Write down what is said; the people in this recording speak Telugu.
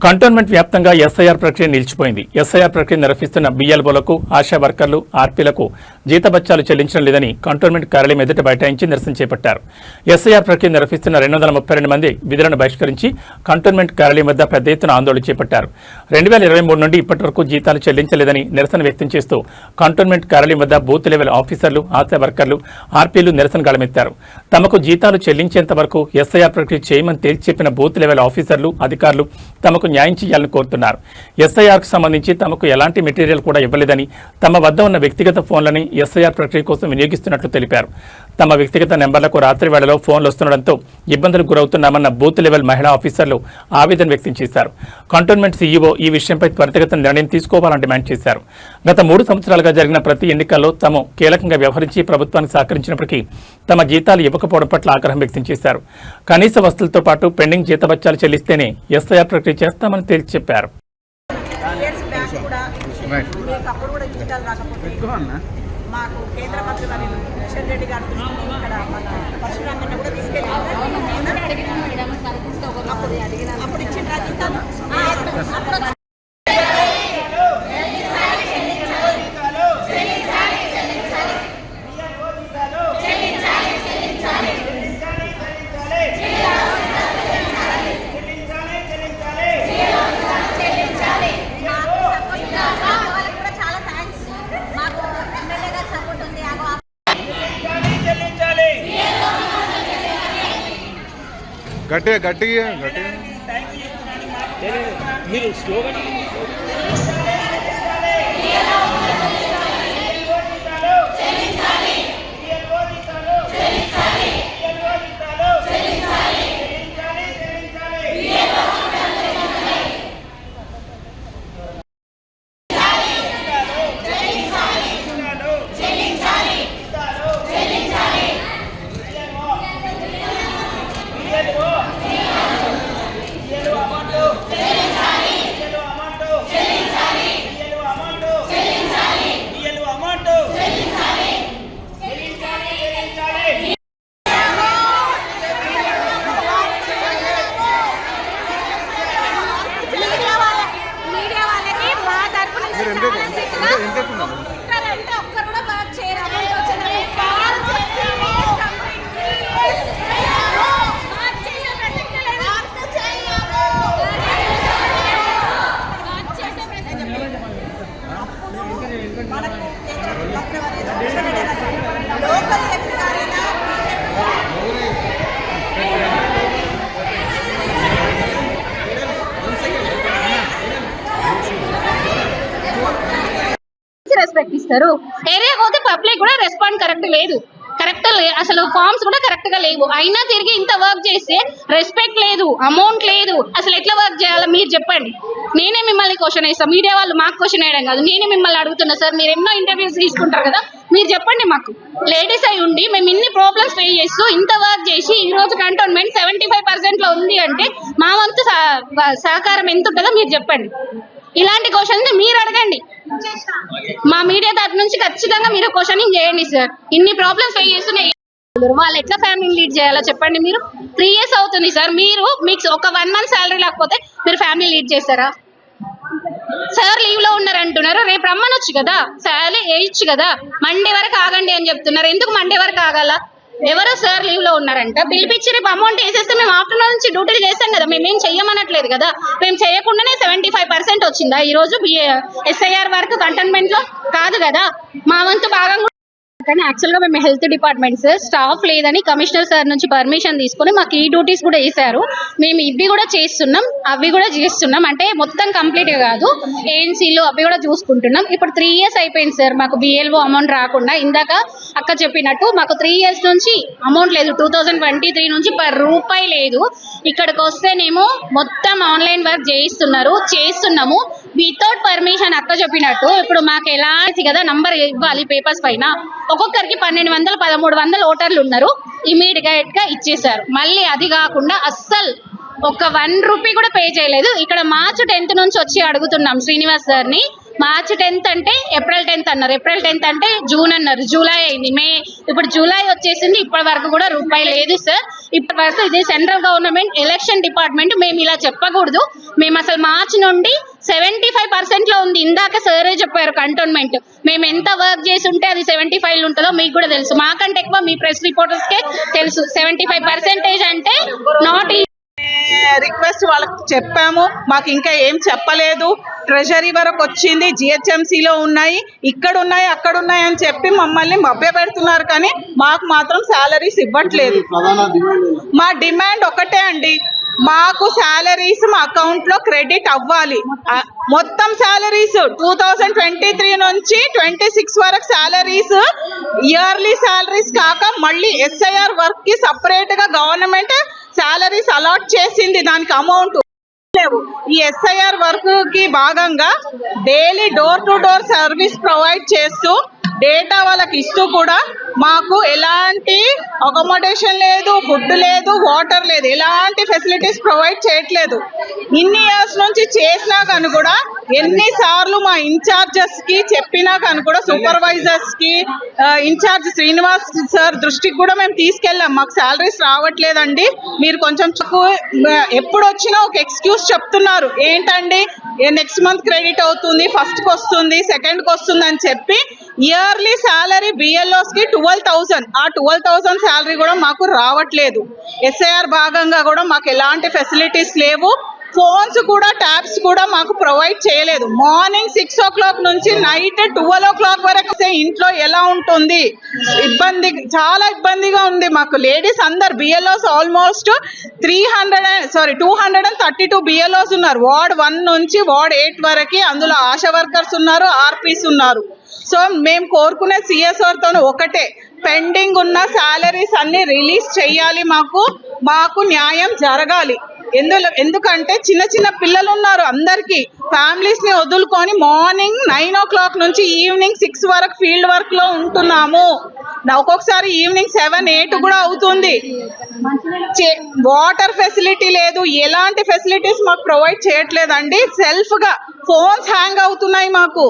కంటోన్మెంట్ వ్యాప్తంగా ఎస్ఐఆర్ ప్రక్రియ నిలిచిపోయింది. ఎస్ఐఆర్ ప్రక్రియ నిర్వహిస్తున్న బిఎల్ఓలకు, ఆశా వర్కర్లు, ఆర్పీలకు జీతభత్యాలు చెల్లించడం లేదని కంటోన్మెంట్ కార్యాలయం ఎదుట బైఠాయించి నిరసన చేపట్టారు. ఎస్ఐఆర్ ప్రక్రియ నిర్వహిస్తున్న 232 మంది విధులను బహిష్కరించి కంటోన్మెంట్ కార్యాలయం వద్ద పెద్ద ఎత్తున ఆందోళన చేపట్టారు. 2023 నుండి ఇప్పటి వరకు జీతాలు చెల్లించలేదని నిరసన వ్యక్తం చేస్తూ కంటోన్మెంట్ కార్యాలయం వద్ద బూత్ లెవెల్ ఆఫీసర్లు, ఆశా వర్కర్లు, ఆర్పీలు నిరసన గళమెత్తారు. తమకు జీతాలు చెల్లించేంత వరకు ఎస్ఐఆర్ ప్రక్రియ చేయమని తేల్చి చెప్పిన బూత్ లెవెల్ ఆఫీసర్లు, అధికారులు తమకు న్యాయం చేయాలని కోరుతున్నారు. ఎస్ఐఆర్కు సంబంధించి తమకు ఎలాంటి మెటీరియల్ కూడా ఇవ్వలేదని, తమ వద్ద ఉన్న వ్యక్తిగత ఫోన్లని ఎస్ఐఆర్ ప్రక్రియ కోసం వినియోగిస్తున్నట్లు తెలిపారు. తమ వ్యక్తిగత నెంబర్లకు రాత్రి వేళలో ఫోన్లు వస్తుండటంతో ఇబ్బందులకు గురవుతున్నామన్న బూత్ లెవెల్ మహిళా ఆఫీసర్లు ఆవేదన వ్యక్తం చేశారు. కంటోన్మెంట్ సీఈఓ ఈ విషయంపై త్వరితగతిన నిర్ణయం తీసుకోవాలని డిమాండ్ చేశారు. గత 3 సంవత్సరాలుగా జరిగిన ప్రతి ఎన్నికల్లో తాము కీలకంగా వ్యవహరించి ప్రభుత్వానికి సహకరించినప్పటికీ తమ జీతాలు ఇవ్వకపోవడం పట్ల ఆగ్రహం వ్యక్తం చేశారు. కనీస వస్తువులతో పాటు పెండింగ్ జీతభత్యాలు చెల్లిస్తేనే ఎస్ఐఆర్ ప్రక్రియ చేస్తామని తేల్చి చెప్పారు. మాకు కేంద్ర మంత్రి వర్యులు కిషన్ రెడ్డి గారు ఇక్కడ మన పరశురామన్న కూడా తీసుకెళ్ళి అప్పుడు ఇచ్చిన జీతాలు గట్టిగా మీరు స్లోగన్ రెస్పెక్ట్ ఇస్తారు. ఏరియా పోతే పబ్లిక్ కూడా రెస్పాండ్ కరెక్ట్ అసలు ఫార్మ్స్ కూడా కరెక్ట్ గా లేవు. అయినా తిరిగి ఇంత వర్క్ చేస్తే రెస్పెక్ట్ లేదు, అమౌంట్ లేదు. అసలు ఎట్లా వర్క్ చేయాలో మీరు చెప్పండి. నేనే మిమ్మల్ని క్వశ్చన్ వేస్తాను, మీడియా వాళ్ళు మాకు క్వశ్చన్ వేయడం కాదు. నేనే మిమ్మల్ని అడుగుతున్నా సార్, మీరు ఎన్నో ఇంటర్వ్యూస్ తీసుకుంటారు కదా, మీరు చెప్పండి. మాకు లేడీస్ అయి ఉండి మేము ఇన్ని ప్రాబ్లమ్స్ ఫేస్ చేస్తూ ఇంత వర్క్ చేసి ఈ రోజు కంటోన్మెంట్ 75% లో ఉంది అంటే మా వంతు సహకారం ఎంత ఉంటుందో మీరు చెప్పండి. ఇలాంటి క్వశ్చన్స్ మీరు అడగండి. మా మీడియా తరఫు నుంచి ఖచ్చితంగా మీరు క్వశ్చనింగ్ చేయండి సార్. ఇన్ని ప్రాబ్లమ్స్ ఫేస్ చేస్తున్నాయి, వాళ్ళు ఎట్లా ఫ్యామిలీ లీడ్ చేయాలో చెప్పండి. మీరు 3 years అవుతుంది సార్, మీకు ఒక 1 month శాలరీ లేకపోతే మీరు ఫ్యామిలీ లీడ్ చేస్తారా? సార్ లీవ్ లో ఉన్నారు అంటున్నారు, రేపు రమ్మనొచ్చు కదా, శాలరీ వేయచ్చు కదా. మండే వరకు ఆగండి అని చెప్తున్నారు. ఎందుకు మండే వరకు ఆగాల? ఎవరో సార్ లీవ్ లో ఉన్నారంట, పిలిపించి రేపు అమౌంట్ వేసేస్తే మేము ఆఫ్టర్నూన్ నుంచి డ్యూటీలు చేస్తాం కదా. మేమేం చెయ్యమనట్లేదు కదా. మేము చేయకుండానే 75% వచ్చిందా ఈ రోజు ఎస్ఐఆర్ వరకు కంటోన్మెంట్ లో? కాదు కదా. మా వంతు భాగంగా కానీ యాక్చువల్ గా మేము హెల్త్ డిపార్ట్మెంట్ సార్, స్టాఫ్ లేదని కమిషనర్ సార్ నుంచి పర్మిషన్ తీసుకుని మాకు ఈ డ్యూటీస్ కూడా వేశారు. మేము ఇవి కూడా చేస్తున్నాం, అవి కూడా చేస్తున్నాం. అంటే మొత్తం కంప్లీట్ గా కాదు, ఏఎన్సీలు అవి కూడా చూసుకుంటున్నాం. ఇప్పుడు 3 years అయిపోయింది సార్ మాకు బిఎల్ఓ అమౌంట్ రాకుండా. ఇందాక అక్క చెప్పినట్టు మాకు 3 years నుంచి అమౌంట్ లేదు. 2023 నుంచి ₹1 లేదు. ఇక్కడికి వస్తేనేమో మొత్తం ఆన్లైన్ వర్క్ చేస్తున్నాము వితౌట్ పర్మిషన్. అక్క చెప్పినట్టు ఇప్పుడు మాకు ఎలాంటి కదా నంబర్ ఇవ్వాలి పేపర్స్ పైన. ఒక్కొక్కరికి 1200, 1300 ఓటర్లు ఉన్నారు. ఇమీడియట్ గా ఇచ్చేసారు. మళ్ళీ అది కాకుండా అస్సలు ఒక ₹1 కూడా పే చేయలేదు. ఇక్కడ March 10th నుంచి వచ్చి అడుగుతున్నాం శ్రీనివాస్ సార్ని. March 10th అంటే April 10th అన్నారు, April 10th అంటే జూన్ అన్నారు, జూలై అయింది, మే, ఇప్పుడు జూలై వచ్చేసింది. ఇప్పటి వరకు కూడా ₹1 లేదు సార్. ఇప్పటి వరకు ఇది సెంట్రల్ గవర్నమెంట్ ఎలక్షన్ డిపార్ట్మెంట్. మేము ఇలా చెప్పకూడదు. మేము అసలు మార్చి నుండి 75% లో ఉంది. ఇందాక సరే చెప్పారు కంటోన్మెంట్. మేము ఎంత వర్క్ చేసి ఉంటే అది 75 ఉంటుందో మీకు కూడా తెలుసు. మాకంటే ఎక్కువ మీ ప్రెస్ రిపోర్టర్స్ కే తెలుసు. 75% అంటే నాట్ రిక్వెస్ట్ వాళ్ళకి చెప్పాము. మాకు ఇంకా ఏం చెప్పలేదు. ట్రెజరీ వరకు వచ్చింది, జిహెచ్ఎంసీలో ఉన్నాయి, ఇక్కడ ఉన్నాయి, అక్కడ ఉన్నాయి అని చెప్పి మమ్మల్ని మభ్య పెడుతున్నారు. కానీ మాకు మాత్రం శాలరీస్ ఇవ్వట్లేదు. మా డిమాండ్ ఒకటే అండి, మాకు శాలరీస్ మా అకౌంట్ లో క్రెడిట్ అవ్వాలి. మొత్తం శాలరీస్ 2023 నుంచి 26 వరకు శాలరీస్, ఇయర్లీ శాలరీస్ కాక మళ్ళీ ఎస్ఐఆర్ వర్క్ కి సపరేట్ గా గవర్నమెంట్ శాలరీస్ అలాట్ చేసింది. దానికి అమౌంట్ లేవు. ఈ ఎస్ఐఆర్ వర్క్ కి భాగంగా daily door to door service provide చేస్తూ డేటా వాళ్ళకి ఇస్తూ కూడా మాకు ఎలాంటి అకామిడేషన్ లేదు, ఫుడ్ లేదు, వాటర్ లేదు, ఎలాంటి ఫెసిలిటీస్ ప్రొవైడ్ చేయట్లేదు. ఇన్ని ఇయర్స్ నుంచి చేసినా కానీ కూడా ఎన్నిసార్లు మా ఇన్ఛార్జెస్ కి చెప్పినా కానీ కూడా సూపర్వైజర్స్ కి ఇన్ఛార్జ్ శ్రీనివాస్ సార్ దృష్టికి కూడా మేము తీసుకెళ్ళాం. మాకు శాలరీస్ రావట్లేదండి, మీరు కొంచెం ఎప్పుడు వచ్చినా ఒక ఎక్స్క్యూజ్ చెప్తున్నారు. ఏంటండి నెక్స్ట్ మంత్ క్రెడిట్ అవుతుంది, ఫస్ట్ కి వస్తుంది, సెకండ్ కి వస్తుంది అని చెప్పి ఇయర్లీ శాలరీ బిఎల్ఓస్ కి 12,000. ఆ 12,000 శాలరీ కూడా మాకు రావట్లేదు. ఎస్ఐఆర్ భాగంగా కూడా మాకు ఎలాంటి ఫెసిలిటీస్ లేవు. ఫోన్స్ కూడా, ట్యాబ్స్ కూడా మాకు ప్రొవైడ్ చేయలేదు. మార్నింగ్ 6 o'clock నుంచి నైట్ 12 o'clock వరకు ఇంట్లో ఎలా ఉంటుంది? చాలా ఇబ్బందిగా ఉంది మాకు. లేడీస్ అందరు బిఎల్ఓస్ ఆల్మోస్ట్ 232 బిఎల్ఓస్ ఉన్నారు. వార్డ్ 1 నుంచి వార్డ్ 8 వరకు. అందులో ఆశా వర్కర్స్ ఉన్నారు, ఆర్పీస్ ఉన్నారు. సో మేము కోరుకునే సిఎస్ఆర్ తో ఒకటే, పెండింగ్ ఉన్న శాలరీస్ అన్ని రిలీజ్ చేయాలి. మాకు న్యాయం జరగాలి. ఎందుకంటే చిన్న చిన్న పిల్లలు ఉన్నారు. అందరికి ఫ్యామిలీస్ ని వదులుకొని మార్నింగ్ 9 o'clock నుంచి ఈవినింగ్ 6 వరకు ఫీల్డ్ వర్క్ లో ఉంటున్నాము. ఒక్కొక్కసారి ఈవినింగ్ 7, 8 కూడా అవుతుంది. వాటర్ ఫెసిలిటీ లేదు, ఎలాంటి ఫెసిలిటీస్ మాకు ప్రొవైడ్ చేయట్లేదండి. సెల్ఫ్ గా ఫోన్స్ హ్యాంగ్ అవుతున్నాయి మాకు.